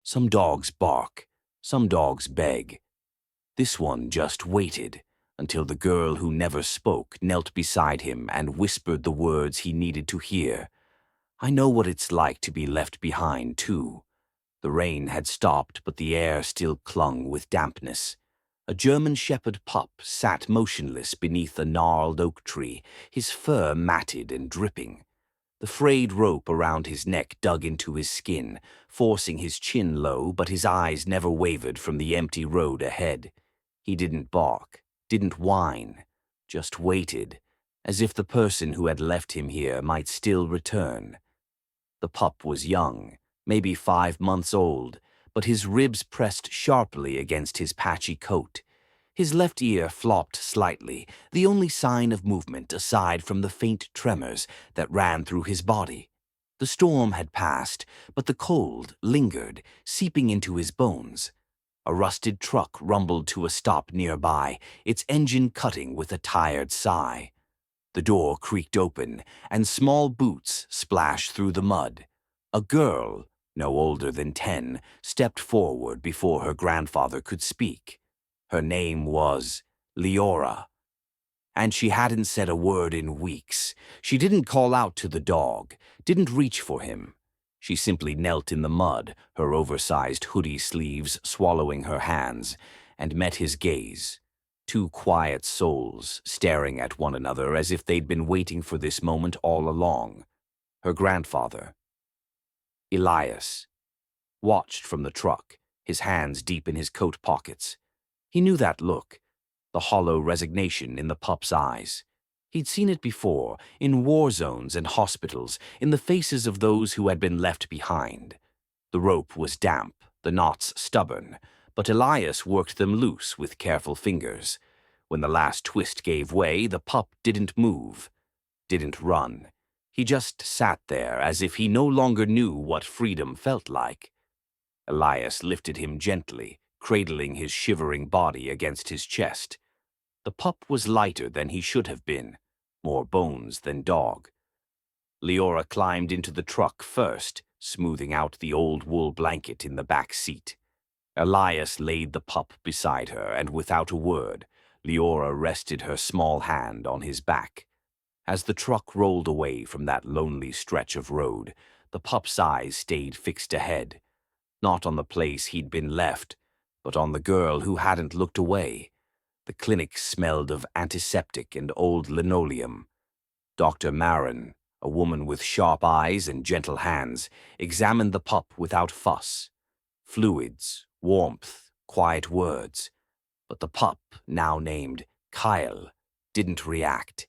Some dogs bark, some dogs beg. This one just waited until the girl who never spoke knelt beside him and whispered the words he needed to hear. I know what it's like to be left behind, too. The rain had stopped, but the air still clung with dampness. A German shepherd pup sat motionless beneath a gnarled oak tree, his fur matted and dripping. The frayed rope around his neck dug into his skin, forcing his chin low, but his eyes never wavered from the empty road ahead. He didn't bark, didn't whine, just waited, as if the person who had left him here might still return. The pup was young, maybe 5 months old, but his ribs pressed sharply against his patchy coat. His left ear flopped slightly, the only sign of movement aside from the faint tremors that ran through his body. The storm had passed, but the cold lingered, seeping into his bones. A rusted truck rumbled to a stop nearby, its engine cutting with a tired sigh. The door creaked open, and small boots splashed through the mud. A girl, no older than 10, stepped forward before her grandfather could speak. Her name was Leora, and she hadn't said a word in weeks. She didn't call out to the dog, didn't reach for him. She simply knelt in the mud, her oversized hoodie sleeves swallowing her hands, and met his gaze. Two quiet souls staring at one another as if they'd been waiting for this moment all along. Her grandfather, Elias, watched from the truck, his hands deep in his coat pockets. He knew that look, the hollow resignation in the pup's eyes. He'd seen it before, in war zones and hospitals, in the faces of those who had been left behind. The rope was damp, the knots stubborn, but Elias worked them loose with careful fingers. When the last twist gave way, the pup didn't move, didn't run. He just sat there as if he no longer knew what freedom felt like. Elias lifted him gently, cradling his shivering body against his chest. The pup was lighter than he should have been, more bones than dog. Leora climbed into the truck first, smoothing out the old wool blanket in the back seat. Elias laid the pup beside her, and without a word, Leora rested her small hand on his back. As the truck rolled away from that lonely stretch of road, the pup's eyes stayed fixed ahead, not on the place he'd been left, but on the girl who hadn't looked away. The clinic smelled of antiseptic and old linoleum. Dr. Marin, a woman with sharp eyes and gentle hands, examined the pup without fuss. Fluids, warmth, quiet words. But the pup, now named Kyle, didn't react.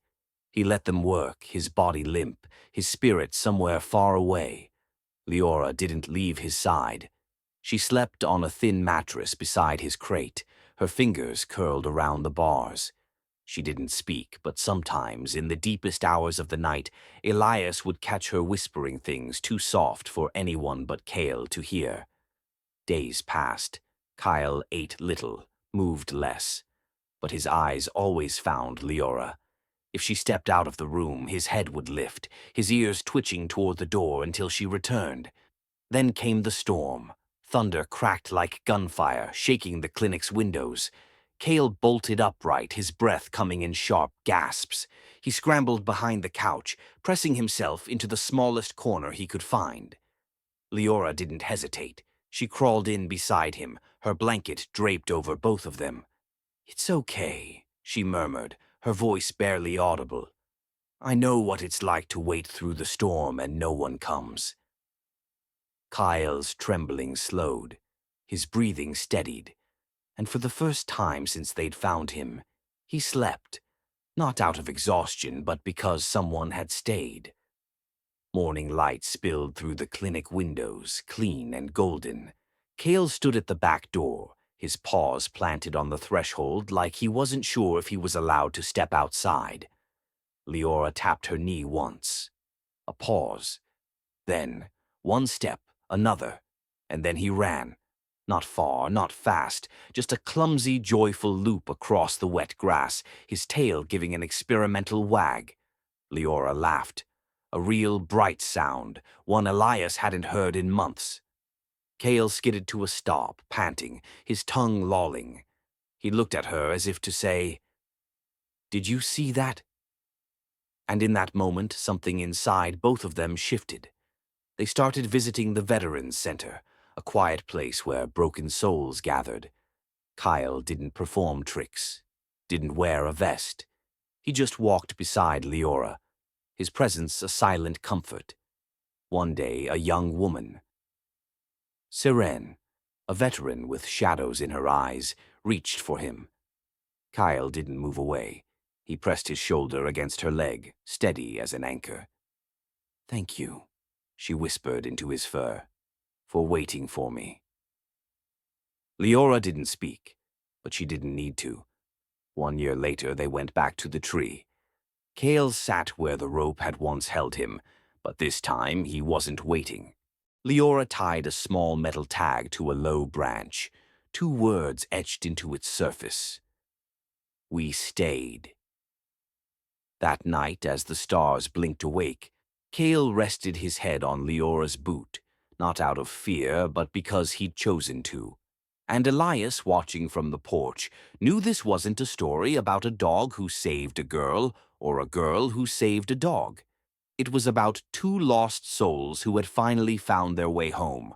He let them work, his body limp, his spirit somewhere far away. Leora didn't leave his side. She slept on a thin mattress beside his crate, her fingers curled around the bars. She didn't speak, but sometimes, in the deepest hours of the night, Elias would catch her whispering things too soft for anyone but Kale to hear. Days passed. Kyle ate little, moved less, but his eyes always found Leora. If she stepped out of the room, his head would lift, his ears twitching toward the door until she returned. Then came the storm. Thunder cracked like gunfire, shaking the clinic's windows. Kale bolted upright, his breath coming in sharp gasps. He scrambled behind the couch, pressing himself into the smallest corner he could find. Leora didn't hesitate. She crawled in beside him, her blanket draped over both of them. "It's okay," she murmured, her voice barely audible. "I know what it's like to wait through the storm and no one comes." Kyle's trembling slowed, his breathing steadied, and for the first time since they'd found him, he slept, not out of exhaustion but because someone had stayed. Morning light spilled through the clinic windows, clean and golden. Kale stood at the back door, his paws planted on the threshold like he wasn't sure if he was allowed to step outside. Leora tapped her knee once. A pause. Then, one step, another, and then he ran. Not far, not fast, just a clumsy, joyful loop across the wet grass, his tail giving an experimental wag. Leora laughed. A real bright sound, one Elias hadn't heard in months. Kale skidded to a stop, panting, his tongue lolling. He looked at her as if to say, "Did you see that?" And in that moment, something inside both of them shifted. They started visiting the Veterans Center, a quiet place where broken souls gathered. Kyle didn't perform tricks, didn't wear a vest. He just walked beside Leora, his presence a silent comfort. One day, a young woman, Sirene, a veteran with shadows in her eyes, reached for him. Kyle didn't move away. He pressed his shoulder against her leg, steady as an anchor. "Thank you," she whispered into his fur, "for waiting for me." Leora didn't speak, but she didn't need to. 1 year later, they went back to the tree. Kale sat where the rope had once held him, but this time he wasn't waiting. Leora tied a small metal tag to a low branch, 2 words etched into its surface. "We stayed." That night, as the stars blinked awake, Kale rested his head on Leora's boot, not out of fear, but because he'd chosen to. And Elias, watching from the porch, knew this wasn't a story about a dog who saved a girl or a girl who saved a dog. It was about two lost souls who had finally found their way home,